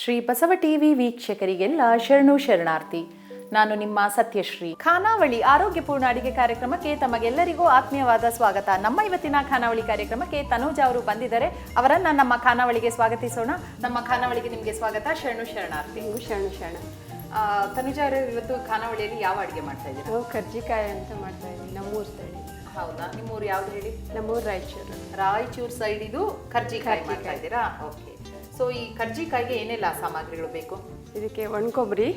Shri Basava TV ವೀಕ್ಷಕರಿಗೆಲ್ಲ ಶರಣು ಶರಣಾರ್ಥಿ. ನಾನು ನಿಮ್ಮ ಸತ್ಯಶ್ರೀ. ಖಾನಾವಳಿ ಆರೋಗ್ಯಪೂರ್ಣ ಅಡಿಗೆ ಕಾರ್ಯಕ್ರಮಕ್ಕೆ ತಮಗೆಲ್ಲರಿಗೂ ಆತ್ಮೀಯವಾದ ಸ್ವಾಗತ. ನಮ್ಮ ಇವತ್ತಿನ ಖಾನಾವಳಿ ಕಾರ್ಯಕ್ರಮಕ್ಕೆ ತನೂಜ ಅವರು ಬಂದಿದ್ದಾರೆ. ಅವರನ್ನ ನಮ್ಮ ಖಾನಾವಳಿಗೆ ಸ್ವಾಗತಿಸೋಣ. ನಮ್ಮ ಖಾನಾವಳಿಗೆ ನಿಮಗೆ ಸ್ವಾಗತ. ಶರಣು ಶರಣಾರ್ಥಿ. ಶರಣ. ತನುಜ ಅವರು ಇವತ್ತು ಖಾನಾವಳಿಯಲ್ಲಿ ಯಾವ ಅಡಿಗೆ ಮಾಡ್ತಾ ಇದ್ದೀರಾ? ನಾವು ಕರ್ಜಿಕಾಯಿ ಅಂತ ಮಾಡ್ತಾ ಇದ್ದೀವಿ, ನಮ್ಮೂರು ಸೈಡ್. ಹೌದಾ, ನಿಮ್ಮೂರು ಯಾವ್ದು ಹೇಳಿ? ನಮ್ಮೂರು ರಾಯಚೂರು. ರಾಯಚೂರು ಸೈಡ್ ಇದು ಕರ್ಜಿಕಾಯಿ ಮಾಡ್ತಾ ಇದ್ದೀರಾ? ಓಕೆ. ಸೊ ಈ ಕರ್ಜಿಕಾಯಿಗೆ ಏನೆಲ್ಲ ಸಾಮಗ್ರಿಗಳು ಬೇಕು? ಇದಕ್ಕೆ ಒಣಕೊಬ್ಬರಿ,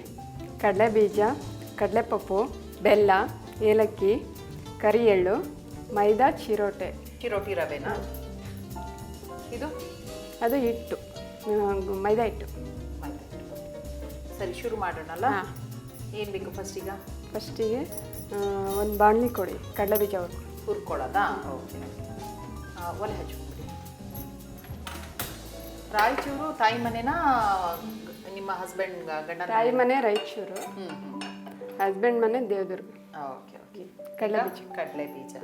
ಕಡಲೆಬೀಜ, ಕಡಲೆಪಪ್ಪು, ಬೆಲ್ಲ, ಏಲಕ್ಕಿ, ಕರಿ ಎಳ್ಳು, ಮೈದಾ, ಚಿರೋಟಿ ರವೆನಾ? ಇದು ಅದು ಹಿಟ್ಟು, ಮೈದಾ ಹಿಟ್ಟು. ಸರಿ, ಶುರು ಮಾಡೋಣಲ್ಲ? ಏನು ಬೇಕು ಫಸ್ಟಿಗೆ ಒಂದು ಬಾಣಲಿ ಕೊಡಿ, ಕಡಲೆಬೀಜ ಹುರ್ಕೊಳ್ಳೋದಾ? ಓಕೆ. ಒಲೆ ಹಚ್ಕೊಂಡ್ಬಿಡಿ. ರಾಯಚೂರು ತಾಯಿ ಮನೆನಾ ನಿಮ್ಮ ಹಸ್ಬೆಂಡ್ ಗಂಡ? ತಾಯಿ ಮನೆ ರಾಯಚೂರು, ಹಸ್ಬೆಂಡ್ ಮನೆ ದೇವದುರ್ಗ. Okay okay. ಕಡಲೆ ಬೀಜ.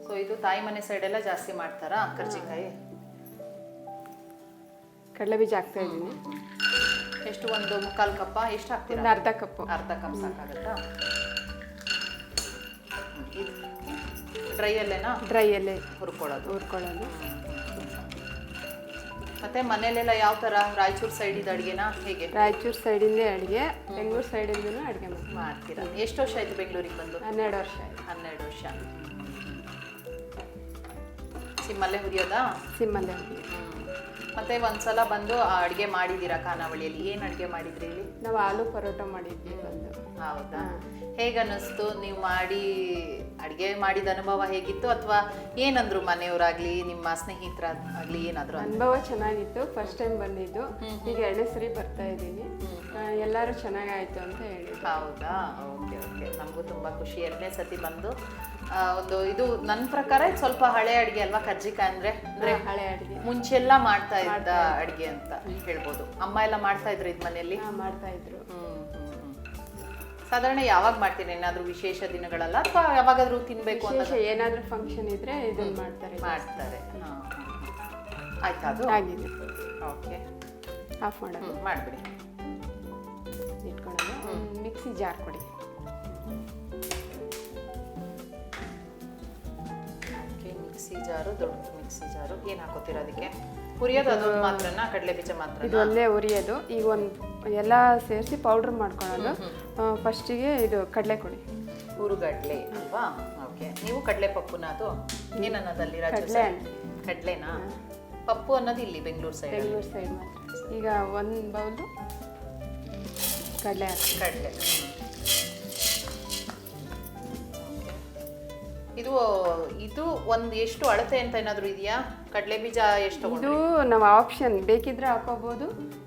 ಸೊ ಇದು ತಾಯಿ ಮನೆ ಸೈಡ್ ಎಲ್ಲ ಜಾಸ್ತಿ ಮಾಡ್ತಾರಾ ಕರ್ಜಿಕಾಯಿ? ಕಡಲೆ ಬೀಜ ಹಾಕ್ತಾ ಇದ್ದೀನಿ. ಎಷ್ಟು, ಒಂದು ಮುಕ್ಕಾಲು ಕಪ್ಪ? ಎಷ್ಟು ಹಾಕ್ತೀರಾ? ಒಂದು ಅರ್ಧ ಕಪ್ ಸಾಕಾಗತ್ತಾ? ಡ್ರೈ ಅಲ್ಲೇ ಹುರ್ಕೊಳ್ಳೋದು. ಮತ್ತೆ ಮನೇಲೆಲ್ಲ ಯಾವ ತರ? ರಾಯಚೂರು ಸೈಡ್ ಇದು ಅಡುಗೆನಾ ಹೇಗೆ? ರಾಯಚೂರು ಸೈಡಿಂದೇ ಅಡುಗೆ, ಬೆಂಗಳೂರು ಸೈಡಿಂದನೂ ಅಡುಗೆ ಮಾಡ್ತೀರಾ? ಎಷ್ಟು ವರ್ಷ ಆಯ್ತು ಬೆಂಗಳೂರಿಗೆ ಬಂದು? 12 ವರ್ಷ ಆಯ್ತು. 12 ವರ್ಷ. ಸಿಮ್ಮಲ್ಲೇ ಹುರಿಯೋದಾ? ಸಿಮ್ಮಲ್ಲೇ. ಮತ್ತೆ ಒಂದ್ಸಲ ಬಂದು ಅಡುಗೆ ಮಾಡಿದ್ದೀರಾ ಖಾನಾವಳಿಯಲ್ಲಿ? ಏನು ಅಡುಗೆ ಮಾಡಿದ್ರಿ ಹೇಳಿ? ನಾವು ಆಲೂ ಪರೋಟ ಮಾಡಿದ್ವಿ ಬಂದು. ಹೌದಾ? ಹೇಗನ್ನಿಸ್ತು ನೀವು ಮಾಡಿ? ಅಡುಗೆ ಮಾಡಿದ ಅನುಭವ ಹೇಗಿತ್ತು? ಅಥವಾ ಏನಂದ್ರು ಮನೆಯವರಾಗ್ಲಿ ನಿಮ್ಮ ಸ್ನೇಹಿತರಾಗ್ಲಿ ಏನಾದ್ರು? ಅನುಭವ ಚೆನ್ನಾಗಿತ್ತು. ಫಸ್ಟ್ ಟೈಮ್ ಬಂದಿದ್ದು, ಈಗ 2ನೇ ಸರಿ ಬರ್ತಾ ಇದ್ದೀನಿ. ಎಲ್ಲರೂ ಚೆನ್ನಾಗಾಯ್ತು ಅಂತ ಹೇಳಿದ್ರು. ಹೌದಾ? Okay okay. ನಮಗೂ ತುಂಬ ಖುಷಿ 2ನೇ ಸತಿ ಬಂದು. ಒಂದು ಇದು ನನ್ನ ಪ್ರಕಾರ ಇದು ಸ್ವಲ್ಪ ಹಳೆ ಅಡುಗೆ ಅಲ್ವಾ ಕರ್ಜಿಕಾಯಿ ಅಂದ್ರೆ? ಹಳೆ ಅಡುಗೆ, ಮುಂಚೆಲ್ಲ ಮಾಡ್ತಾ ಇದ್ದ ಅಡುಗೆ ಅಂತ ಹೇಳ್ಬೋದು. ಅಮ್ಮ ಎಲ್ಲ ಮಾಡ್ತಾ ಇದ್ರು ಇದು ಮನೆಯಲ್ಲಿ? ಮಾಡ್ತಾ ಇದ್ರು. ಸಾಧಾರಣ ಯಾವಾಗ ಮಾಡ್ತೀನಿ? ಏನಾದ್ರೂ ವಿಶೇಷ ದಿನಗಳಲ್ಲ ಅಥವಾ ಯಾವಾಗಾದ್ರೂ ತಿನ್ಬೇಕು ಅಂತ? ಏನಾದ್ರೂ ಫಂಕ್ಷನ್ ಇದ್ರೆ ಇದನ್ನ ಮಾಡ್ತಾರೆ. ಆಯ್ತಾ? ಅದು ಆಗಿದೆ. ಓಕೆ. ಆಫ್ ಮಾಡೋದು. ಮಾಡಿಬಿಡಿ. ಇಟ್ಕೊಳ್ಳೋದು. ಮಿಕ್ಸಿ ಜಾರ್ ಕೊಡಿ. ಮಿಕ್ಸಿ ಜಾರು, ದೊಡ್ಡ ಮಿಕ್ಸಿ ಜಾರು. ಏನು ಹಾಕೋತೀರಾ ಅದಕ್ಕೆ? ಹುರಿಯೋದು ಅದು ಮಾತ್ರನಾ? ಕಡಲೆ ಬೀಜ ಮಾತ್ರ? ಇದು ಒಳ್ಳೆ ಹುರಿಯೋದು. ಈಗ ಎಲ್ಲ ಸೇರಿಸಿ ಪೌಡ್ರ್ ಮಾಡ್ಕೊಳ್ಳೋದು. ಫಸ್ಟಿಗೆ ಇದು ಕಡಲೆ ಕೊಡಿ. ಹುರುಗಡ್ಲೆ ಅಲ್ವಾ? ಓಕೆ. ನೀವು ಕಡಲೆ ಪಪ್ಪುನ? ಅದು ಏನನ್ನೋದಲ್ಲಿ? ಕಡಲೆನಾ? ಪಪ್ಪು ಅನ್ನೋದು ಇಲ್ಲಿ ಬೆಂಗಳೂರು ಸೈಡ್ ಮಾತ್ರ. ಈಗ 1 ಬೌಲು ಕಡಲೆ. ಇದು ಒಂದು ಎಷ್ಟು ಅಳತೆ ಅಂತ ಏನಾದರೂ ಇದೆಯಾ? ಕಡಲೆ ಬೀಜ ಎಷ್ಟು? ಇದು ನಾವು ಆಪ್ಷನ್, ಬೇಕಿದ್ರೆ ಹಾಕೋಬಹುದು,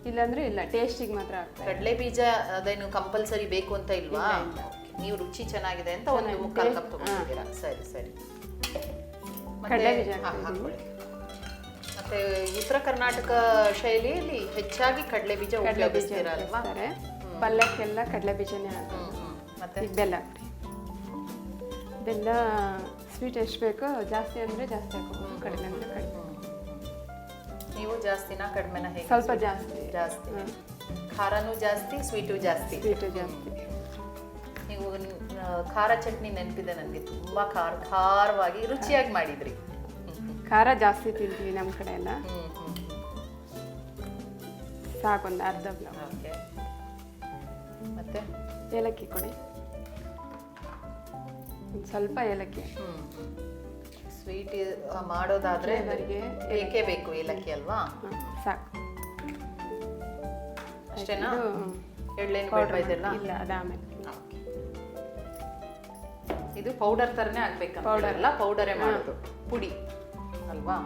ಇಲ್ಲಾಂದ್ರೆ ಇಲ್ಲ. ಟೇಸ್ಟಿಗೆ ಮಾತ್ರ ಹಾಕ್ತಾರೆ. ಕಡಲೆ ಬೀಜ ಅದೇನು ಕಂಪಲ್ಸರಿ ಬೇಕು ಅಂತ ಇಲ್ವಾ? ನೀವು ರುಚಿ ಚೆನ್ನಾಗಿದೆ ಅಂತ ಒಂದು ಮುಕ್ಕಾಲು ಕಪ್ ತಗೊಂಡಿದ್ದೀರಾ? ಸರಿ ಸರಿ. ಕಡಲೆ ಬೀಜ ಹಾಕೊಳ್ಳಿ. ಮತ್ತೆ ಉತ್ತರ ಕರ್ನಾಟಕ ಶೈಲಿಯಲ್ಲಿ ಹೆಚ್ಚಾಗಿ ಕಡಲೆ ಬೀಜ ಉಪಯೋಗಿಸ್ತೀರಾ ಅಲ್ವಾ? ಪಲ್ಯಕ್ಕೆಲ್ಲ ಕಡಲೆ ಬೀಜನೇ ಹಾಕೋದು. ಮತ್ತೆ ಬೆಲ್ಲ ಕೊಡಿ. ಬೆಲ್ಲ ಸ್ವೀಟ್ ಎಷ್ಟು ಬೇಕೋ, ಜಾಸ್ತಿ ಅಂದರೆ ಜಾಸ್ತಿ ಹಾಕೋಬೋದು, ಕಡಿಮೆ ಅಂದರೆ ಕಡಿಮೆ. ನೀವು ಜಾಸ್ತಿನಾ ಕಡಿಮೆನಾ? ಹೇಗೆ? ಸ್ವಲ್ಪ ಜಾಸ್ತಿ. ಖಾರನೂ ಜಾಸ್ತಿ, ಸ್ವೀಟು ಜಾಸ್ತಿ. ನೀವು ಖಾರ ಚಟ್ನಿ ನೆನಪಿದೆ ನನಗೆ, ತುಂಬ ಖಾರವಾಗಿ ರುಚಿಯಾಗಿ ಮಾಡಿದ್ರಿ. ಖಾರ ಜಾಸ್ತಿ ತಿಂತೀವಿ ನಮ್ಮ ಕಡೆ ಎಲ್ಲ. ಸಾಕೊಂದು ಅರ್ಧ ಬ್ಲೌಸ್. ಓಕೆ. ಮತ್ತೆ ಏಲಕ್ಕಿ ಕೊಡಿ, ಸ್ವಲ್ಪ ಏಲಕ್ಕಿ. ಸ್ವೀಟ್ ಮಾಡೋದಾದ್ರೆ ಬೇಕೇ ಬೇಕು ಏಲಕ್ಕಿ ಅಲ್ವಾ? ಸಾಕು. ಅಷ್ಟೇನಾ? ಎಳ್ಳೆಣ್ಣೆ ಬೇಡ ಇದೆಲ್ಲ? ಇಲ್ಲ, ಅದಾಮೇಲೆ. ಇದು ಪೌಡರ್ ಥರನೇ ಆಗ್ಬೇಕು? ಪೌಡರ್ ಅಲ್ಲ, ಪೌಡರೇ ಮಾಡೋದು, ಪುಡಿ ಅಲ್ವಾ?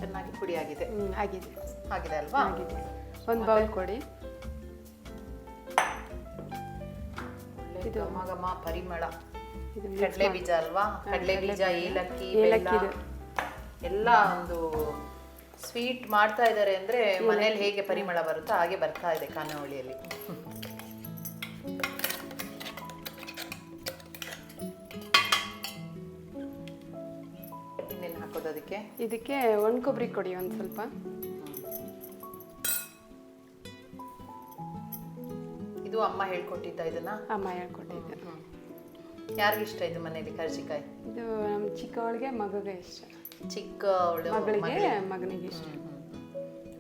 ಚೆನ್ನಾಗಿ ಪುಡಿ ಆಗಿದೆ. ಆಗಿದೆ ಅಲ್ವಾ? ಆಗಿದೆ. 1 ಬೌಲ್ ಕೊಡಿ. ಇದು ಘಮ ಪರಿಮಳ. ಕಡಲೆ ಬೀಜ ಅಲ್ವಾ? ಕಡಲೆ ಬೀಜ, ಏಲಕ್ಕಿ, ಎಲ್ಲ ಒಂದು ಸ್ವೀಟ್ ಮಾಡ್ತಾ ಇದ್ದಾರೆ ಅಂದ್ರೆ ಮನೇಲಿ ಹೇಗೆ ಪರಿಮಳ ಬರುತ್ತೋ ಹಾಗೆ ಬರ್ತಾ ಇದೆ ಖಾನಾವಳಿಯಲ್ಲಿ. ಇನ್ನೇನು ಹಾಕೋದು ಅದಕ್ಕೆ? ಇದಕ್ಕೆ ಒಣ ಕೊಬ್ಬರಿ ಕೊಡಿ ಒಂದು ಸ್ವಲ್ಪ. ಇದು ಅಮ್ಮ ಹೇಳ್ಕೊಟ್ಟಿದ್ದ ಇದನ್ನ? ಅಮ್ಮ ಹೇಳ್ಕೊಟ್ಟಿದ್ದೆ. ಯಾರಿಗಿಷ್ಟ ಇದು ಮನೇಲಿ ಕರ್ಜಿಕಾಯಿ? ಇದು ನಮ್ಮ ಚಿಕ್ಕವಳಿಗೆ ಮಗುಗೆ ಇಷ್ಟ. ಚಿಕ್ಕವಳು ಮಗಳಿಗೆ ಮಗನಿಗೆ ಇಷ್ಟ.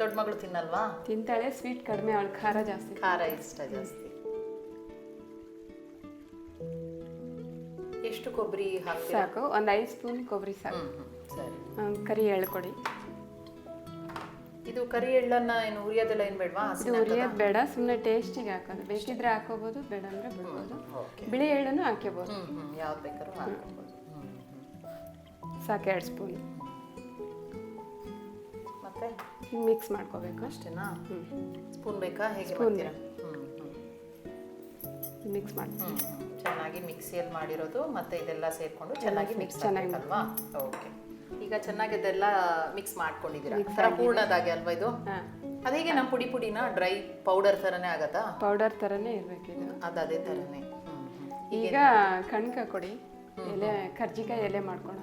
ದೊಡ್ಡ ಮಗಳು ತಿನ್ನಲ್ವಾ? ತಿಂತಾಳೆ, ಸ್ವೀಟ್ ಕಡಿಮೆ, ಅವಳು ಖಾರ ಜಾಸ್ತಿ. ಖಾರ ಇಷ್ಟ ಜಾಸ್ತಿ. ಎಷ್ಟು ಕೊಬ್ಬರಿ ಹಾಕಿ? ಸಾಕು, ಒಂದು 5 ಸ್ಪೂನ್ ಕೊಬ್ಬರಿ ಸಾಕು. ಸರಿ. ಕರಿ ಎಳ್ಳು ಕೊಡಿ. ಇದು ಕರಿ ಎಳ್ಳನ್ನ ಏನು ಉರಿಯೋದೆಲ್ಲ ಏನು ಬೇಡವಾ? ಇದು ಉರಿಯೋದು ಬೇಡ, ಸುಮ್ಮನೆ ಟೇಸ್ಟಿಗೆ ಹಾಕೋದು. ಬೇಕಿದ್ರೆ ಹಾಕೋಬಹುದು, ಬೇಡ ಅಂದ್ರೆ ಬಿಡ್ಬೋದು. ಬಿಳಿ ಎಳ್ಳನ್ನು ಹಾಕೋಬಹುದು. ಯಾವ್ದು ಬೇಕಾದ್ರೂ ಹಾಕೋಬಹುದು. ಸಾಕು 2 ಸ್ಪೂನ್. ಮತ್ತೆ ಮಿಕ್ಸ್ ಮಾಡ್ಕೋಬೇಕು. ಅಷ್ಟೇನಾ? ಸ್ಪೂನ್ ಬೇಕಾ? ಹೇಗೆ ಸ್ಪೂನ್ ಮಾಡ್ತೀರಾ? ಮಿಕ್ಸ್ ಮಾಡ್ತೀನಿ. ಚೆನ್ನಾಗಿ ಮಿಕ್ಸಿಯಲ್ಲಿ ಮಾಡಿರೋದು ಮತ್ತೆ ಇದೆಲ್ಲ ಸೇರ್ಕೊಂಡು ಚೆನ್ನಾಗಿ ಮಿಕ್ಸ್ ಆಗಬೇಕಲ್ವಾ? ಓಕೆ. ಈಗ ಚೆನ್ನಾಗಿ ಇದೆಲ್ಲ ಮಿಕ್ಸ್ ಮಾಡ್ಕೊಂಡಿದ್ದೀರಾ? ಪೂರ್ಣದಾಗೆ ಅಲ್ವಾ ಇದು? ಅದೇಗೆ ನಮ್ಮ ಪುಡಿ ಪುಡಿನ ಡ್ರೈ ಪೌಡರ್ ಥರನೇ ಆಗತ್ತಾ? ಪೌಡರ್ ಥರನೇ ಇರಬೇಕು ಇದು. ಅದೇ ಥರನೇ. ಈಗ ಕಣ್ಕ ಕೊಡಿ. ಎಲೆ ಕರ್ಜಿಕಾಯಿ ಎಲೆ ಮಾಡ್ಕೊಳ್ಳೋಣ.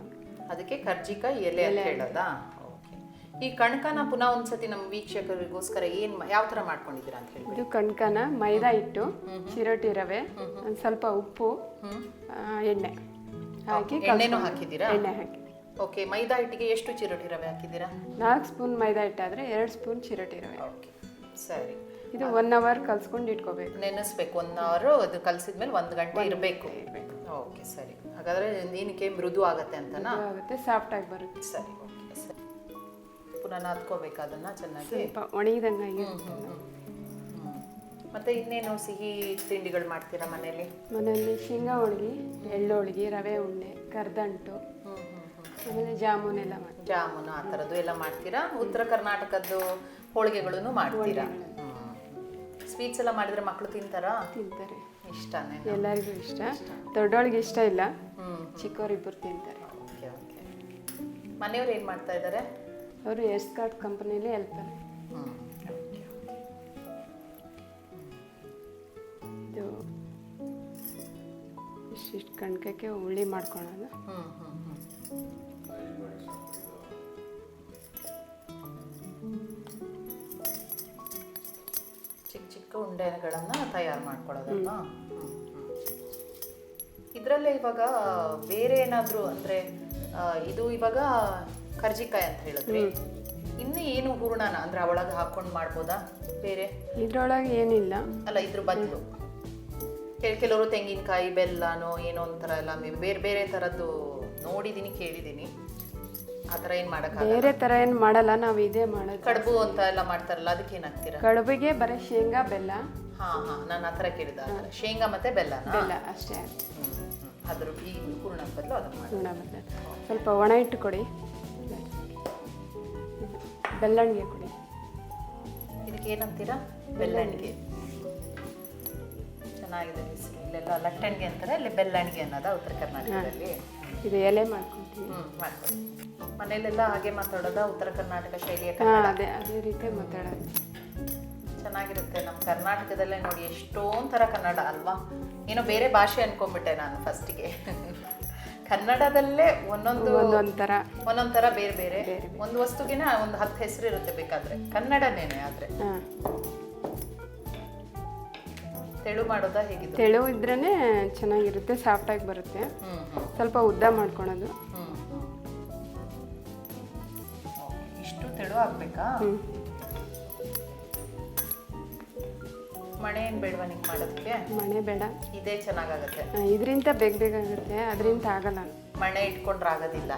ಅದಕ್ಕೆ ಕರ್ಜಿಕಾಯಿ ಎಲೆ ಅಂತ ಹೇಳೋದಾ? ಓಕೆ. ಈ ಕಣ್ಕನ ಪುನಃ ಒಂದ್ಸತಿ ನಮ್ಮ ವೀಕ್ಷಕರಿಗೋಸ್ಕರ ಯಾವ ಥರ ಮಾಡ್ಕೊಂಡಿದ್ದೀರಾ ಅಂತ ಹೇಳಿ. ಇದು ಕಣ್ಕನ ಮೈದಾ ಹಿಟ್ಟು, ಚಿರೋಟಿ ರವೆ, ಒಂದು ಸ್ವಲ್ಪ ಉಪ್ಪು, ಎಣ್ಣೆ ಹಾಕಿ. ಎಣ್ಣೆನೂ ಹಾಕಿದ್ದೀರಾ? ಎಣ್ಣೆ ಹಾಕಿ. ಓಕೆ. ಮೈದಾ ಹಿಟ್ಟಿಗೆ ಎಷ್ಟು ಚಿರೋಟಿ ರವೆ ಹಾಕಿದ್ದೀರಾ? 4 ಸ್ಪೂನ್ ಮೈದಾ ಹಿಟ್ಟಾದರೆ 2 ಸ್ಪೂನ್ ಚಿರೋಟಿ ರವೆ. ಓಕೆ, ಸರಿ. ಇದು 1 ಅವರ್ ಕಲ್ಸ್ಕೊಂಡು ಇಟ್ಕೋಬೇಕು. ನೆನೆಸ್ಬೇಕು 1 ಅವರ್. ಅದು ಕಲಸಿದ್ಮೇಲೆ 1 ಗಂಟೆ ಇರಬೇಕು. ಓಕೆ, ಸರಿ. ಹಾಗಾದ್ರೆ ಏನಕ್ಕೆ ಮೃದು ಆಗತ್ತೆ ಅಂತನಾ? ಆಗುತ್ತೆ, ಸಾಫ್ಟ್ ಆಗಿ ಬರುತ್ತೆ. ಸರಿ, ಓಕೆ, ಸರಿ. ಪುನಃ ನಾದ್ಕೋಬೇಕು ಅದನ್ನ ಚೆನ್ನಾಗಿ. ಸ್ವಲ್ಪ ಒಣಗಿದಂಗೆ. ಮತ್ತೆ ಇನ್ನೇನು ಸಿಹಿ ತಿಂಡಿಗಳು ಮಾಡ್ತೀರಾ ಮನೆಯಲ್ಲಿ? ಮನೆಯಲ್ಲಿ ಶೇಂಗಾ ಹೋಳಿಗೆ, ಎಳ್ಳು ಹೋಳಿಗೆ, ರವೆ ಉಂಡೆ, ಕರ್ದಂಟು, ಆಮೇಲೆ ಜಾಮೂನ್ ಎಲ್ಲ ಮಾಡ್ತೀವಿ. ಜಾಮೂನು ಆ ಥರದ್ದು ಎಲ್ಲ ಮಾಡ್ತೀರಾ? ಉತ್ತರ ಕರ್ನಾಟಕದ್ದು ಹೋಳಿಗೆಗಳನ್ನು ಮಾಡ್ತೀರಾ? ಸ್ವೀಟ್ಸ್ ಎಲ್ಲ ಮಾಡಿದ್ರೆ ಮಕ್ಕಳು ತಿಂತಾರಾ? ತಿಂತಾರೆ. ಇಷ್ಟನೇ? ಎಲ್ಲರಿಗೂ ಇಷ್ಟ. ದೊಡ್ಡವಳಿಗೆ ಇಷ್ಟ ಇಲ್ಲ, ಚಿಕ್ಕವರಿಬ್ಬರು ತಿಂತಾರೆ. Okay, okay. ಮನೆಯವ್ರು ಏನು ಮಾಡ್ತಾ ಇದ್ದಾರೆ? ಅವರು ಎಸ್ಕಾರ್ಟ್ ಕಂಪನಿಯಲ್ಲಿ ಹೆಲ್ಪರ್. ಇದು ಇಷ್ಟಿಷ್ಟು ಕಣ್ಕಕ್ಕೆ ಹುಳಿ ಮಾಡ್ಕೊಳ್ಳೋಣ. ಚಿಕ್ಕ ಚಿಕ್ಕ ಉಂಡೆಗಳನ್ನು ತಯಾರು ಮಾಡ್ಕೊಳ್ಳೋದಲ್ವಾ? ಇದರಲ್ಲೇ ಇವಾಗ ಬೇರೆ ಏನಾದರೂ ಅಂದರೆ ಇದು ಇವಾಗ ಕರ್ಜಿಕಾಯಿ ಅಂತ ಹೇಳಿದ್ರಿ, ಇನ್ನು ಏನು ಹೂರಣನ ಅಂದರೆ ಒಳಗೆ ಹಾಕೊಂಡು ಮಾಡ್ಬೋದಾ ಬೇರೆ? ಇದ್ರೊಳಗೆ ಏನಿಲ್ಲ ಅಲ್ಲ, ಇದ್ರ ಬದಲು ಕೆಲವರು ತೆಂಗಿನಕಾಯಿ ಬೆಲ್ಲನೋ ಏನೋ ಒಂಥರ ಎಲ್ಲ ಬೇರೆ ಬೇರೆ ಥರದ್ದು ನೋಡಿದ್ದೀನಿ, ಕೇಳಿದ್ದೀನಿ. ಆ ಥರ ಏನು ಮಾಡೋಕ್ಕಾಗಲ್ಲ? ಬೇರೆ ಥರ ಏನು ಮಾಡಲ್ಲ, ನಾವು ಇದೇ ಮಾಡೋದು. ಕಡುಬು ಅಂತ ಎಲ್ಲ ಮಾಡ್ತಾರಲ್ಲ, ಅದಕ್ಕೆ ಏನು ಹಾಕ್ತೀರಾ? ಕಡುಬಿಗೆ ಬರೀ ಶೇಂಗಾ ಬೆಲ್ಲ. ಹಾಂ, ನಾನು ಆ ಥರ ಕೇಳಿದ. ಶೇಂಗಾ ಮತ್ತು ಬೆಲ್ಲ ಅಷ್ಟೇ. ಅದ್ರ ಈ ಹೂರ್ಣದ ಬದಲು ಅದನ್ನು ಮಾಡಿ. ಹೂರ್ಣ ಬದಲು ಸ್ವಲ್ಪ ಒಣ ಹಿಟ್ಟು ಕೊಡಿ. ಬೆಲ್ಲಣಿಗೆ ಕೊಡಿ. ಇದಕ್ಕೆ ಏನಂತೀರಾ? ಬೆಲ್ಲಣಿಗೆ. ಚೆನ್ನಾಗಿದೆ ಹೆಸರು. ಇಲ್ಲೆಲ್ಲ ಲಟ್ಟಣಿಗೆ ಅಂತಾರೆ, ಇಲ್ಲಿ ಬೆಲ್ಲಣಿಗೆ ಅನ್ನೋದಾ ಉತ್ತರ ಕರ್ನಾಟಕದಲ್ಲಿ? ಇದು ಎಲೆ ಮಾಡ್ಕೊತೀವಿ. ಮಾಡ್ಕೊಳ್ಳಿ. ಮನೆಯಲ್ಲೆಲ್ಲ ಹಾಗೆ ಮಾತಾಡೋದಾ ಉತ್ತರ ಕರ್ನಾಟಕ ಶೈಲಿಯ? ಅದೇ ರೀತಿ ಮಾತಾಡೋದು. ಚೆನ್ನಾಗಿರುತ್ತೆ. ನಮ್ಮ ಕರ್ನಾಟಕದಲ್ಲೇ ನೋಡಿ ಎಷ್ಟೊಂದು ಥರ ಕನ್ನಡ ಅಲ್ವಾ? ಏನೋ ಬೇರೆ ಭಾಷೆ ಅನ್ಕೊಂಡ್ಬಿಟ್ಟೆ ನಾನು ಫಸ್ಟಿಗೆ. ಕನ್ನಡದಲ್ಲೇ ಒಂದೊಂದು ಥರ ಬೇರೆ ಬೇರೆ. ಒಂದು ವಸ್ತುಗಿನ ಒಂದು 10 ಹೆಸರು ಇರುತ್ತೆ ಬೇಕಾದ್ರೆ, ಕನ್ನಡನೇನೆ. ಆದರೆ ತೆಳು ಮಾಡೋದಾ ಹೇಗಿದೆ? ತೆಳು ಇದ್ರೇ ಚೆನ್ನಾಗಿರುತ್ತೆ, ಸಾಫ್ಟಾಗಿ ಬರುತ್ತೆ. ಸ್ವಲ್ಪ ಉದ್ದ ಮಾಡ್ಕೊಳೋದು. ಇಷ್ಟು ತೆಳು ಆಗ್ಬೇಕಾ? ಮಣೆ ಏನು ಬೇಡವಾ ನಿಂಗೆ ಮಾಡೋದಕ್ಕೆ? ಮಣೆ ಬೇಡ, ಇದೇ ಚೆನ್ನಾಗಾಗುತ್ತೆ. ಇದರಿಂದ ಬೇಗ ಆಗುತ್ತೆ, ಅದರಿಂದ ಆಗಲ್ಲ. ಮಣೆ ಇಟ್ಕೊಂಡ್ರೆ ಆಗೋದಿಲ್ಲ.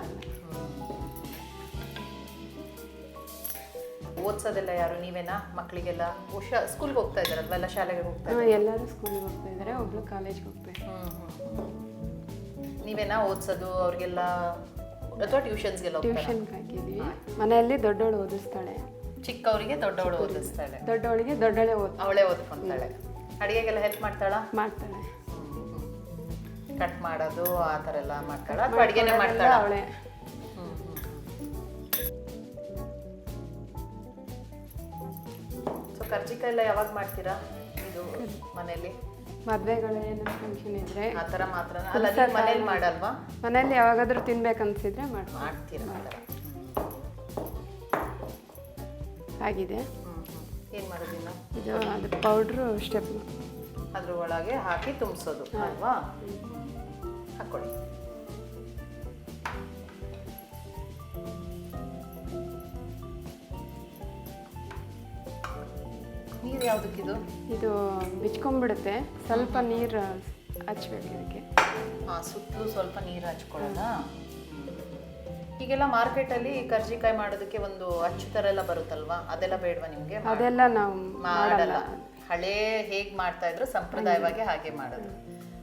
ಓದಿಸೋದೆಲ್ಲ ಯಾರು? ನೀವೇನಾ? ಮಕ್ಕಳಿಗೆಲ್ಲ ಸ್ಕೂಲ್ಗೆ ಹೋಗ್ತಾ ಇದ್ದಾರಲ್ವ? ಎಲ್ಲ ಶಾಲೆಗೆ ಹೋಗ್ತಾ ಇದ್ದಾರೆ? ಎಲ್ಲರೂ ಸ್ಕೂಲಿಗೆ ಹೋಗ್ತಾ ಇದ್ದಾರೆ, ಒಬ್ಳು ಕಾಲೇಜ್ಗೆ ಹೋಗ್ತಾರೆ. ನೀವೇನಾ ಓದಿಸೋದು ಅವ್ರಿಗೆಲ್ಲ ಅಥವಾ ಟ್ಯೂಷನ್ಸ್ಗೆಲ್ಲ? ಟ್ಯೂಷನ್ಗೆ ಹಾಕಿದ್ವಿ. ಮನೆಯಲ್ಲಿ ದೊಡ್ಡವಳು ಓದಿಸ್ತಾಳೆ, ಚಿಕ್ಕವರಿಗೆ ದೊಡ್ಡವಳು ಓದಿಸ್ತಾಳೆ. ದೊಡ್ಡವಳಿಗೆ ಅವಳೇ ಓದ್ಕೊಂತಾಳೆ. ಅಡಿಗೆಗೆಲ್ಲ ಹೆಲ್ಪ್ ಮಾಡ್ತಾಳೆ? ಕಟ್ ಮಾಡೋದು ಆ ಥರ ಎಲ್ಲ ಮಾಡ್ತಾಳ ಅಥವಾ ಅಡಿಗೆನೇ ಮಾಡ್ತಾಳ? ಅವಳೇ. ಕರ್ಜಿಕಾಯಿ ಎಲ್ಲ ಯಾವಾಗ ಮಾಡ್ತೀರಾ ಇದು ಮನೇಲಿ? ಮದುವೆಗಳು ಏನಾದ್ರು ಫಂಕ್ಷನ್ ಇದ್ರೆ ಆ ಥರ ಮಾತ್ರ ಅಲ್ಲ, ನೀವು ಮನೇಲಿ ಮಾಡಲ್ವಾ? ಮನೇಲಿ ಯಾವಾಗಾದ್ರೂ ತಿನ್ಬೇಕನ್ಸಿದ್ರೆ ಮಾಡ್ತೀರಾ ಆ ಥರ? ಆಗಿದೆ. ಏನು ಮಾಡೋದಿಲ್ಲ, ಇದು ಅದು ಪೌಡ್ರು ಸ್ಟೆಪ್ ಅದ್ರ ಒಳಗೆ ಹಾಕಿ ತುಂಬಿಸೋದು ಅಲ್ವಾ? ಹಾಕ್ಕೊಳ್ಳಿ. ನೀರು ಯಾವುದಕ್ಕಿದು? ಇದು ಬಿಚ್ಕೊಂಡ್ಬಿಡುತ್ತೆ, ಸ್ವಲ್ಪ ನೀರು ಹಚ್ಬೇಕು ಇದಕ್ಕೆ. ಹಾಂ, ಸುತ್ತಲೂ ಸ್ವಲ್ಪ ನೀರು ಹಚ್ಕೊಳ್ಳೋಣ. ಈಗೆಲ್ಲ ಮಾರ್ಕೆಟಲ್ಲಿ ಕರ್ಜಿಕಾಯಿ ಮಾಡೋದಕ್ಕೆ ಒಂದು ಅಚ್ಚು ಥರ ಎಲ್ಲ ಬರುತ್ತಲ್ವಾ, ಅದೆಲ್ಲ ಬೇಡವಾ ನಿಮಗೆ? ಅದೆಲ್ಲ ನಾವು ಮಾಡಲ್ಲ. ಹಳೇ ಹೇಗೆ ಮಾಡ್ತಾ ಇದ್ರು ಸಂಪ್ರದಾಯವಾಗಿ ಹಾಗೆ ಮಾಡೋದು.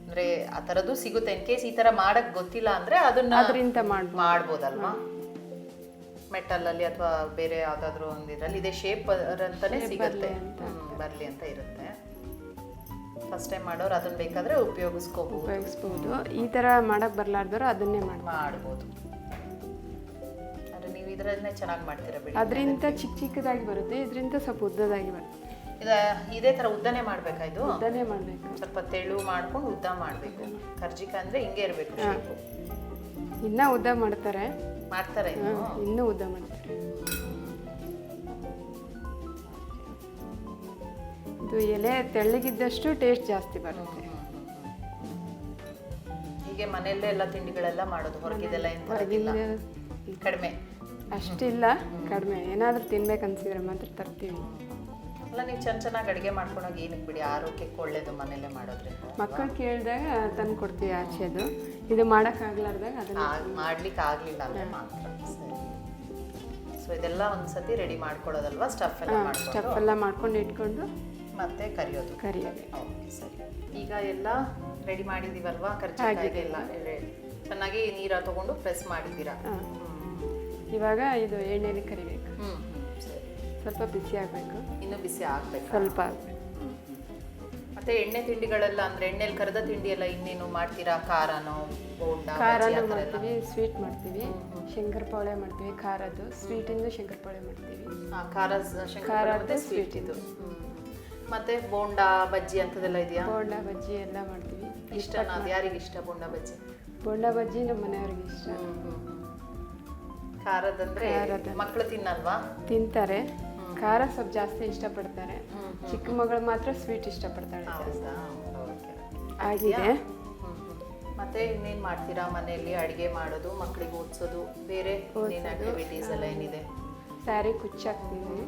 ಅಂದ್ರೆ ಆ ಥರದ್ದು ಸಿಗುತ್ತೆ. ಇನ್ ಕೇಸ್ ಈ ಥರ ಮಾಡಕ್ ಗೊತ್ತಿಲ್ಲ ಅಂದ್ರೆ ಅದನ್ನ ಅದರಿಂದ ಮಾಡ್ಬೋದಲ್ವಾ? ಮೆಟಲಲ್ಲಿ ಅಥವಾ ಬೇರೆ ಯಾವ್ದಾದ್ರು ಒಂದು ಇದರಲ್ಲಿ ಇದೇ ಶೇಪ್ ಅಂತಾನೆ ಸಿಗುತ್ತೆ, ಬರಲಿ ಅಂತ ಇರುತ್ತೆ. ಫಸ್ಟ್ ಟೈಮ್ ಮಾಡೋರು ಅದನ್ನ ಬೇಕಾದ್ರೆ ಉಪಯೋಗಿಸ್ಬೋದು. ಈ ಥರ ಮಾಡಕ್ ಬರ್ಲಾರ್ದವ್ರು ಅದನ್ನೇ ಮಾಡ್ಬೋದು. ಅಂದ್ರೆ ನೀವು ಇದರನ್ನೇ ಚೆನ್ನಾಗಿ ಮಾಡ್ತೀರಾ ಬಿಡಿ. ಅದರಿಂದ ಚಿಕ್ಕ ಚಿಕ್ಕದಾಗಿ ಬರುತ್ತೆ, ಇದರಿಂದ ಸ್ವಲ್ಪ ಉದ್ದದಾಗಿ ಬರುತ್ತೆ. ಇದೇ ತರ ಉದ್ದನೆ ಮಾಡ್ಬೇಕಾ? ಇದು ಉದ್ದನೆ ಮಾಡಬೇಕು, ಸ್ವಲ್ಪ ತೆಳು ಮಾಡ್ಕೊಂಡು ಉದ್ದ ಮಾಡಬೇಕು. ಕರ್ಜಿಕಾಯಿ ಅಂದ್ರೆ ಹಿಂಗೆ ಇರಬೇಕು. ಇನ್ನ ಉದ್ದ ಮಾಡ್ತಾರೆ ಇನ್ನೂ ಉದ್ದ ಮಾಡ್ತಾರೆ. ಇದು ಎಲೆ ತೆಳ್ಳಗಿದ್ದಷ್ಟು ಟೇಸ್ಟ್ ಜಾಸ್ತಿ ಬರುತ್ತೆ. ಹೀಗೆ ಮನೆಯಲ್ಲೇ ಎಲ್ಲ ತಿಂಡಿಗಳೆಲ್ಲ ಮಾಡೋದು, ಹೊರಗಿದೆಲ್ಲ ಕಡಿಮೆ? ಅಷ್ಟಿಲ್ಲ, ಕಡಿಮೆ. ಏನಾದರೂ ತಿನ್ಬೇಕನ್ಸಿದ್ರೆ ಮಾತ್ರ ತರ್ತೀವಿ. ಅಲ್ಲ, ನೀವು ಚೆನ್ನಾಗಿ ಅಡುಗೆ ಮಾಡ್ಕೊಂಡಾಗ ಏನಕ್ಕೆ ಬಿಡಿ, ಆರೋಗ್ಯಕ್ಕೆ ಒಳ್ಳೇದು ಮನೇಲೆ ಮಾಡೋದ್ರಿಂದ. ಮಕ್ಕಳು ಕೇಳಿದಾಗ ತಂದು ಕೊಡ್ತೀವಿ ಆಚೆದು. ಇದು ಮಾಡೋಕ್ಕಾಗ್ಲಾರ್ದಾಗ ಅದನ್ನ ಮಾಡ್ಲಿಕ್ಕೆ ಆಗಲಿಲ್ಲ ಅಂದರೆ ಮಾತ್ರ. ಸೊ ಇದೆಲ್ಲ ಒಂದ್ಸತಿ ರೆಡಿ ಮಾಡ್ಕೊಳ್ಳೋದಲ್ವಾ? ಸ್ಟಫ್ ಎಲ್ಲ ಮಾಡ್ಕೊಂಡು ಇಟ್ಕೊಂಡು ಮತ್ತೆ ಕರಿಯೋದು. ಓಕೆ, ಸರಿ. ಈಗ ಎಲ್ಲ ರೆಡಿ ಮಾಡಿದೀವಲ್ವಾ? ಕರ್ಜಿಕಾಯಿಗೆಲ್ಲ ಚೆನ್ನಾಗಿ ನೀರು ತಗೊಂಡು ಪ್ರೆಸ್ ಮಾಡಿದ್ದೀರಾ. ಇವಾಗ ಇದು ಎಣ್ಣೆಲಿ ಕರಿಬೇಕು. ಸ್ವಲ್ಪ ಬಿಸಿ ಆಗಬೇಕು, ಇನ್ನೂ ಬಿಸಿ ಆಗಬೇಕು, ಸ್ವಲ್ಪ ಆಗಬೇಕು. ಮತ್ತೆ ಎಣ್ಣೆ ತಿಂಡಿಗಳೆಲ್ಲ ಅಂದ್ರೆ ಎಣ್ಣೆಲಿ ಕರೆದ ತಿಂಡಿ ಎಲ್ಲ ಇನ್ನೇನು ಮಾಡ್ತೀರಾ? ಖಾರನೋ, ಬೋಂಡಾ? ಖಾರನೂ ಮಾಡ್ತೀವಿ, ಸ್ವೀಟ್ ಮಾಡ್ತೀವಿ, ಶಂಕರಪೊಳೆ ಮಾಡ್ತೀವಿ. ಖಾರದ್ದು ಸ್ವೀಟಿಂದು ಶಂಕರಪೊಳೆ ಮಾಡ್ತೀವಿ. ಖಾರದ ಸ್ವೀಟ್ ಇದು. ಮತ್ತೆ ಬೋಂಡಾ ಬಜ್ಜಿ ಅಂತದೆಲ್ಲ ಇದೆಯಾ? ಬೋಂಡಾ ಬಜ್ಜಿ ಎಲ್ಲ ಮಾಡ್ತೀವಿ. ಇಷ್ಟನಾ? ಅದು ಯಾರಿಗೆ ಇಷ್ಟ ಬೋಂಡಾ ಬಜ್ಜಿ? ಬೋಂಡಾ ಬಜ್ಜಿ ನಮ್ಮ ಮನೆಯವ್ರಿಗೆ ಇಷ್ಟ. ಖಾರದಂದ್ರೆ ಮಕ್ಕಳು ತಿನ್ನಲ್ವಾ? ತಿಂತಾರೆ, ಖಾರ ಸ್ವಲ್ಪ ಜಾಸ್ತಿ ಇಷ್ಟಪಡ್ತಾರೆ. ಚಿಕ್ಕ ಮಗಳು ಮಾತ್ರ ಸ್ವೀಟ್ ಇಷ್ಟಪಡ್ತಾಳೆ. ಆಗಿದೆ. ಮತ್ತೆ ಇನ್ನೇನು ಮಾಡ್ತೀರಾ ಮನೆಯಲ್ಲಿ? ಅಡುಗೆ ಮಾಡೋದು, ಮಕ್ಕಳಿಗೆ ಓದಿಸೋದು, ಬೇರೆ ಆಕ್ಟಿವಿಟೀಸ್ ಎಲ್ಲ ಏನಿದೆ? ಸ್ಯಾರಿ ಕುಚ್ಚಾಕ್ತೀವಿ,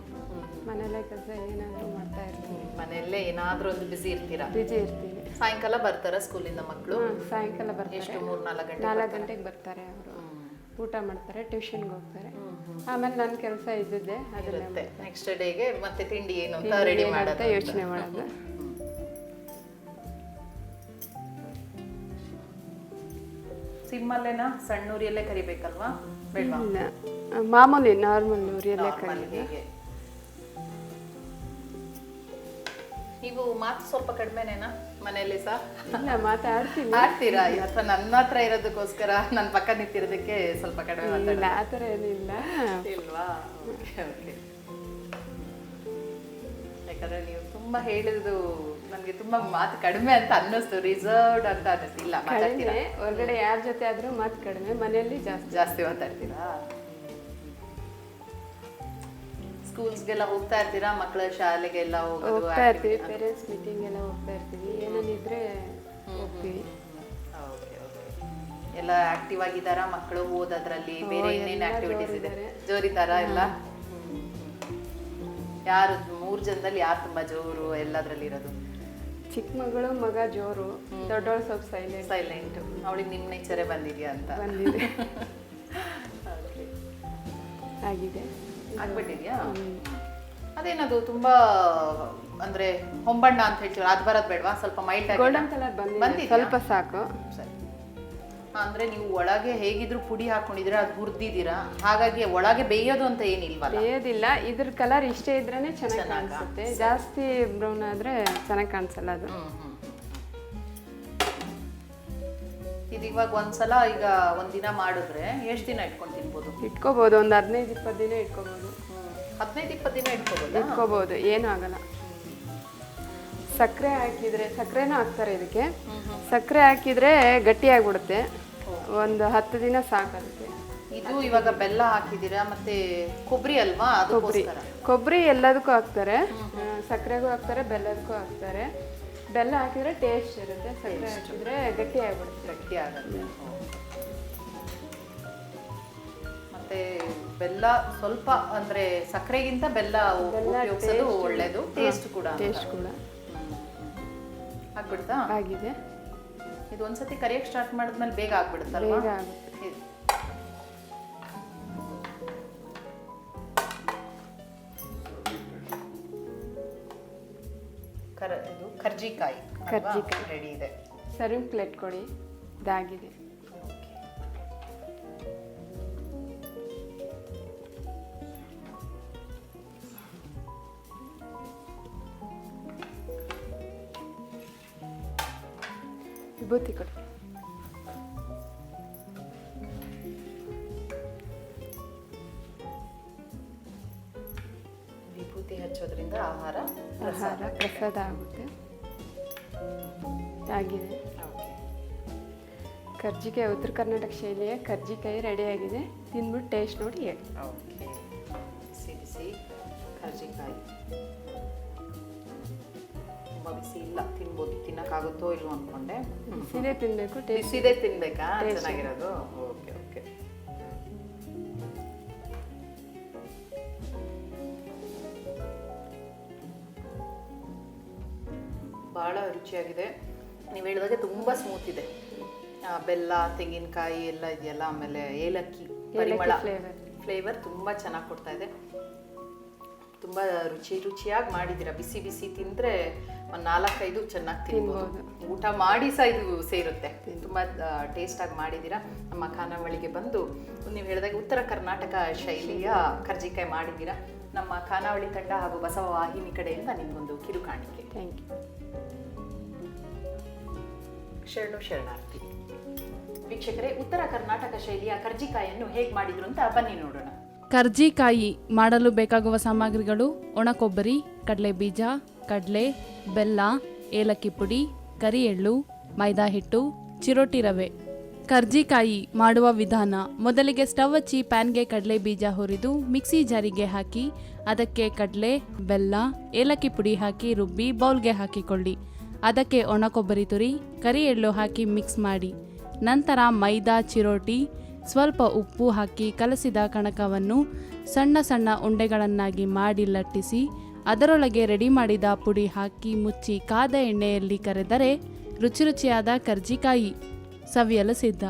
ಮನೆಯಲ್ಲೇ ಕೆಲಸ ಏನಾದರೂ ಮಾಡ್ತಾ ಇರ್ತೀವಿ. ಮನೆಯಲ್ಲೇ ಏನಾದರೂ ಒಂದು ಬಿಸಿ ಇರ್ತೀರಾ? ಬಿಜಿ ಇರ್ತೀವಿ. ಸಾಯಂಕಾಲ ಬರ್ತಾರಾ ಸ್ಕೂಲಿಂದ ಮಕ್ಕಳು? ಸಾಯಂಕಾಲ ಬರ್ತಾರೆ. ಎಷ್ಟು 3-4 ಗಂಟೆಗೆ ಬರ್ತಾರೆ. ಅವರು ಊಟ ಮಾಡ್ತಾರೆ, ಟ್ಯೂಷನ್ಗೆ ಹೋಗ್ತಾರೆ. ಆಮೇಲೆ ನನ್ನ ಕೆಲಸ ಇದ್ದಿದ್ದೆ ಅದನ್ನೇ ನೆಕ್ಸ್ಟ್ ಡೇಗೆ ಮತ್ತೆ ತಿಂಡಿ ಏನು ಅಂತ ರೆಡಿ ಮಾಡೋದು ಯೋಚನೆ ಮಾಡೋದು. ಸಿಮ್ಮಲ್ಲೇನಾ? ಸಣ್ಣ ಉರಿಯಲ್ಲೇ ಕರಿಬೇಕಲ್ವಾ? ಬೇಡವಾ? ಇಲ್ಲ, ಮಾಮೂಲಿ ನಾರ್ಮಲ್ ಉರಿಯಲ್ಲೇ ಕರಿಬೇಕು. ನೀವು ಮಾತು ಸ್ವಲ್ಪ ಕಡಿಮೆನೇನಾ ಮನೆಯಲ್ಲಿ ಸಹ? ಇಲ್ಲ, ಆಡ್ತೀರಾ? ಅಥವಾ ನನ್ನ ಹತ್ರ ಇರೋದಕ್ಕೋಸ್ಕರ ನನ್ನ ಪಕ್ಕ ನಿಂತಿರೋದಕ್ಕೆ ಸ್ವಲ್ಪ ಕಡಿಮೆ ಮಾತಾಡೋದು? ಆ ಥರ ಏನಿಲ್ಲ. ಇಲ್ವಾ? ಓಕೆ. ಯಾಕಂದ್ರೆ ನೀವು ತುಂಬಾ ಹೇಳಿದ್ದು ನನಗೆ ತುಂಬಾ ಮಾತು ಕಡಿಮೆ ಅಂತ ಅನ್ನಿಸ್ತು, ರಿಸರ್ವ್ಡ್ ಅಂತ ಅನ್ನಿಸ್ತಿಲ್ಲ. ಮಾತಾಡ್ತೀರಾ? ಹೊರಗಡೆ ಯಾರ ಜೊತೆ ಆದ್ರೂ ಮಾತು ಕಡಿಮೆ, ಮನೆಯಲ್ಲಿ ಜಾಸ್ತಿ ಮಾತಾಡ್ತೀರಾ? ಸ್ಕೂಲ್ಸ್ಗೆಲ್ಲ ಹೋಗ್ತಾ ಇರ್ತೀರಾ? ಮಕ್ಕಳ ಶಾಲೆಗೆಲ್ಲ ಹೋಗ್ತಾ ಇರ್ತೀವಿ, ಪೇರೆಂಟ್ಸ್ ಮೀಟಿಂಗ್ ಎಲ್ಲ ಹೋಗ್ತಾ ಇರ್ತೀವಿ. ಏನೇನಿದ್ರೆ ಹೋಗ್ತೀವಿ. ಎಲ್ಲ ಆಕ್ಟಿವ್ ಆಗಿದ್ದಾರಾ ಮಕ್ಕಳು ಓದೋದ್ರಲ್ಲಿ? ಬೇರೆ ಏನೇನು ಆಕ್ಟಿವಿಟೀಸ್ ಇದೆ? ಜೋರಿದ್ದಾರಾ ಎಲ್ಲ? ಯಾರು 3 ಜನದಲ್ಲಿ ಯಾರು ತುಂಬಾ ಜೋರು ಎಲ್ಲದ್ರಲ್ಲಿ ಇರೋದು? ಚಿಕ್ಕ ಮಗಳು, ಮಗ ಜೋರು, ದೊಡ್ಡವಳು ಸ್ವಲ್ಪ ಸೈಲೆಂಟ್. ಅವಳಿಗೆ ನಿಮ್ಮ ನೇಚರೇ ಬಂದಿದ್ಯಾ ಅಂತ? ಬಂದಿದೆ. ಆಗಿದೆ, ಆಗ್ಬಿಟ್ಟಿದ್ಯಾ? ಅದೇನದು ತುಂಬಾ ಅಂದ್ರೆ ಹೊಂಬಣ್ಣ ಅಂತ ಹೇಳ್ತೀವಿ, ಅದು ಬರೋದು ಬೇಡವಾ? ಸ್ವಲ್ಪ ಮೈಲ್ಡ್ ಆಗಿ ಗೋಲ್ಡನ್ ಕಲರ್ ಬಂದಿದೆ, ಸ್ವಲ್ಪ ಸಾಕು. ಸರಿ. ಅಂದ್ರೆ ನೀವು ಒಳಗೆ ಹೇಗಿದ್ರು ಪುಡಿ ಹಾಕೊಂಡಿದ್ರೆ ಅದು ಹುರಿದಿದ್ದೀರಾ, ಹಾಗಾಗಿ ಒಳಗೆ ಬೇಯೋದು ಅಂತ ಏನಿಲ್ವಾ? ಬೇಯೋದಿಲ್ಲ. ಇದ್ರ ಕಲರ್ ಇಷ್ಟೇ ಇದ್ರೇನೆ ಚೆನ್ನಾಗಿ ಕಾಣಿಸುತ್ತೆ. ಜಾಸ್ತಿ ಬ್ರೌನ್ ಆದ್ರೆ ಚೆನ್ನಾಗಿ ಕಾಣಿಸಲ್ಲ ಅದು. ಇದು ಇವಾಗ ಒಂದ್ಸಲ ಈಗ ಒಂದಿನ ಮಾಡಿದ್ರೆ ಎಷ್ಟು ದಿನ ಇಟ್ಕೊಂಡು ತಿನ್ಬೋದು? ಇಟ್ಕೋಬಹುದು, ಒಂದು 15-20 ದಿನ ಇಟ್ಕೋಬಹುದು. 15-20 ದಿನ ಇಟ್ಕೋಬೋದಾ? ಇಟ್ಕೋಬೋದು, ಏನೂ ಆಗಲ್ಲ. ಸಕ್ಕರೆ ಹಾಕಿದರೆ, ಸಕ್ಕರೆನೂ ಹಾಕ್ತಾರೆ ಇದಕ್ಕೆ. ಸಕ್ಕರೆ ಹಾಕಿದರೆ ಗಟ್ಟಿಯಾಗಿಬಿಡುತ್ತೆ. ಒಂದು 10 ದಿನ ಸಾಕಾಗುತ್ತೆ. ಇದು ಇವಾಗ ಬೆಲ್ಲ ಹಾಕಿದ್ದೀರಾ, ಮತ್ತೆ ಕೊಬ್ಬರಿ ಅಲ್ವಾ? ಕೊಬ್ಬರಿ ಎಲ್ಲದಕ್ಕೂ ಹಾಕ್ತಾರೆ, ಸಕ್ಕರೆಗೂ ಹಾಕ್ತಾರೆ, ಬೆಲ್ಲದಕ್ಕೂ ಹಾಕ್ತಾರೆ. ಬೆಲ್ಲ ಹಾಕಿದರೆ ಟೇಸ್ಟ್ ಇರುತ್ತೆ, ಸಕ್ಕರೆ ಹಾಕಿದರೆ ಗಟ್ಟಿಯಾಗಿಬಿಡುತ್ತೆ. ಗಟ್ಟಿ ಆಗುತ್ತೆ. ಮತ್ತೆ ಬೆಲ್ಲ ಸ್ವಲ್ಪ ಅಂದ್ರೆ ಸಕ್ಕರೆಗಿಂತ ಬೆಲ್ಲ ಉಪಯೋಗಿಸೋದು ಒಳ್ಳೇದು. ಟೇಸ್ಟ್ ಕೂಡ ಆಗ್ಬಿಡ್ತಾ? ಆಗಿದೆ. ಇದು ಒಂದ್ಸತಿ ಕರಿಯಕ್ಕೆ ಸ್ಟಾರ್ಟ್ ಮಾಡಿದ್ಮೇಲೆ ಬೇಗ ಆಗ್ಬಿಡುತ್ತಲ್ವಾ? ಬೇಗ ಆಗುತ್ತೆ. ಇದು ಕರ್ಜಿಕಾಯಿ ರೆಡಿ ಇದೆ. ಸರ್ವಿಂಗ್ ಪ್ಲೇಟ್ ಕೊಡಿ. ಇದಾಗಿದೆ. ವಿಭೂತಿ ಕೊಡಿ. ವಿಭೂತಿ ಹಚ್ಚೋದ್ರಿಂದ ಆಹಾರ ಪ್ರಸಾದ ಆಗುತ್ತೆ. ಆಗಿದೆ. ಕರ್ಜಿಕಾಯಿ ಉತ್ತರ ಕರ್ನಾಟಕ ಶೈಲಿಯ ಕರ್ಜಿಕಾಯಿ ರೆಡಿಯಾಗಿದೆ. ತಿಂದ್ಬಿಟ್ಟು ಟೇಸ್ಟ್ ನೋಡಿ ಹೇಳಿ. ಓಕೆ, ಬಿಸಿ ಕರ್ಜಿಕಾಯಿ ತುಂಬ ಬಿಸಿ ಇಲ್ಲ, ತಿನ್ಬೋದು. ತಿನ್ನಕ್ಕಾಗುತ್ತೋ ಇಲ್ವೋ ಅಂದ್ಕೊಂಡೆ. ಬಿಸಿದೇ ತಿನ್ನಬೇಕು. ಬಿಸಿದೇ ತಿನ್ಬೇಕಾ ಚೆನ್ನಾಗಿರೋದು? Okay okay. ಭಾಳ ರುಚಿಯಾಗಿದೆ. ನೀವು ಹೇಳಿದಾಗೆ ತುಂಬ ಸ್ಮೂತ್ ಇದೆ. ಬೆಲ್ಲ, ತೆಂಗಿನಕಾಯಿ ಎಲ್ಲ ಇದೆಯಲ್ಲ, ಆಮೇಲೆ ಏಲಕ್ಕಿ ಪರಿಮಳ, ಫ್ಲೇವರ್ ತುಂಬ ಚೆನ್ನಾಗಿ ಕೊಡ್ತಾ ಇದೆ. ತುಂಬ ರುಚಿಯಾಗಿ ಮಾಡಿದ್ದೀರಾ. ಬಿಸಿ ಬಿಸಿ ತಿಂದರೆ ಒಂದು 4-5 ಚೆನ್ನಾಗಿ ತಿನ್ಬೋದು. ಊಟ ಮಾಡಿ ಸಹ ಇದು ಸೇರುತ್ತೆ. ತುಂಬ ಟೇಸ್ಟಾಗಿ ಮಾಡಿದ್ದೀರಾ. ನಮ್ಮ ಖಾನಾವಳಿಗೆ ಬಂದು ನೀವು ಹೇಳಿದಾಗ ಉತ್ತರ ಕರ್ನಾಟಕ ಶೈಲಿಯ ಕರ್ಜಿಕಾಯಿ ಮಾಡಿದ್ದೀರಾ. ನಮ್ಮ ಖಾನಾವಳಿ ತಂಡ ಹಾಗೂ ಬಸವ ವಾಹಿನಿ ಕಡೆಯಿಂದ ನಿಮಗೊಂದು ಕಿರುಕಾಣಿಕೆ. Thank you. ಶರಣಾರ್ಥಿ. ವೀಕ್ಷಕರೇ, ಉತ್ತರ ಕರ್ನಾಟಕ ಶೈಲಿಯ ಕರ್ಜಿಕಾಯಿಯನ್ನು ಹೇಗೆ ಮಾಡಿದ್ರು ಅಂತ ಬನ್ನಿ ನೋಡೋಣ. ಕರ್ಜಿಕಾಯಿ ಮಾಡಲು ಬೇಕಾಗುವ ಸಾಮಗ್ರಿಗಳು: ಒಣ ಕೊಬ್ಬರಿ, ಕಡಲೆ ಬೀಜ, ಕಡಲೆ, ಬೆಲ್ಲ, ಏಲಕ್ಕಿ ಪುಡಿ, ಕರಿ ಎಳ್ಳು, ಮೈದಾ ಹಿಟ್ಟು, ಚಿರೋಟಿ ರವೆ. ಕರ್ಜಿಕಾಯಿ ಮಾಡುವ ವಿಧಾನ: ಮೊದಲಿಗೆ ಸ್ಟವ್ ಹಚ್ಚಿ ಪ್ಯಾನ್ಗೆ ಕಡಲೆ ಬೀಜ ಹುರಿದು ಮಿಕ್ಸಿ ಜಾರಿಗೆ ಹಾಕಿ ಅದಕ್ಕೆ ಕಡಲೆ, ಬೆಲ್ಲ, ಏಲಕ್ಕಿ ಪುಡಿ ಹಾಕಿ ರುಬ್ಬಿ ಬೌಲ್ಗೆ ಹಾಕಿಕೊಳ್ಳಿ. ಅದಕ್ಕೆ ಒಣ ಕೊಬ್ಬರಿ ತುರಿ, ಕರಿ ಎಳ್ಳು ಹಾಕಿ ಮಿಕ್ಸ್ ಮಾಡಿ. ನಂತರ ಮೈದಾ, ಚಿರೋಟಿ, ಸ್ವಲ್ಪ ಉಪ್ಪು ಹಾಕಿ ಕಲಸಿದ ಕಣಕವನ್ನು ಸಣ್ಣ ಸಣ್ಣ ಉಂಡೆಗಳನ್ನಾಗಿ ಮಾಡಿ ಲಟ್ಟಿಸಿ ಅದರೊಳಗೆ ರೆಡಿ ಮಾಡಿದ ಪುಡಿ ಹಾಕಿ ಮುಚ್ಚಿ ಕಾದ ಎಣ್ಣೆಯಲ್ಲಿ ಕರೆದರೆ ರುಚಿಯಾದ ಕರ್ಜಿಕಾಯಿ ಸವಿಯಲು ಸಿದ್ಧ.